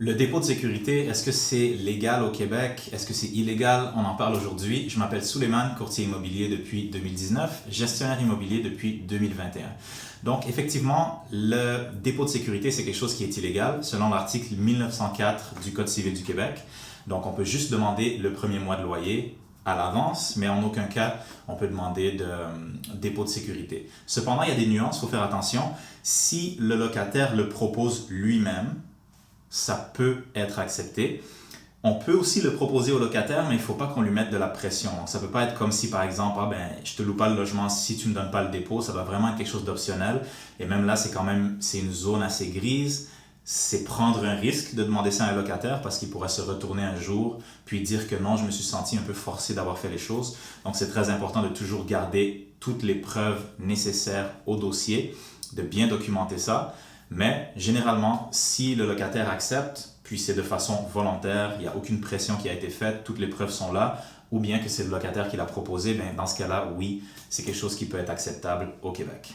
Le dépôt de sécurité, est-ce que c'est légal au Québec? Est-ce que c'est illégal? On en parle aujourd'hui. Je m'appelle Souleymane, courtier immobilier depuis 2019, gestionnaire immobilier depuis 2021. Donc, effectivement, le dépôt de sécurité, c'est quelque chose qui est illégal selon l'article 1904 du Code civil du Québec. Donc, on peut juste demander le premier mois de loyer à l'avance, mais en aucun cas, on peut demander de dépôt de sécurité. Cependant, il y a des nuances, il faut faire attention. Si le locataire le propose lui-même, ça peut être accepté. On peut aussi le proposer au locataire, mais il ne faut pas qu'on lui mette de la pression. Donc, ça ne peut pas être comme si, par exemple, je te loue pas le logement si tu ne me donnes pas le dépôt. Ça doit vraiment être quelque chose d'optionnel. Et même là, c'est une zone assez grise. C'est prendre un risque de demander ça à un locataire parce qu'il pourrait se retourner un jour puis dire que non, je me suis senti un peu forcé d'avoir fait les choses. Donc, c'est très important de toujours garder toutes les preuves nécessaires au dossier, de bien documenter ça. Mais généralement, si le locataire accepte, puis c'est de façon volontaire, il n'y a aucune pression qui a été faite, toutes les preuves sont là, ou bien que c'est le locataire qui l'a proposé, dans ce cas-là, oui, c'est quelque chose qui peut être acceptable au Québec.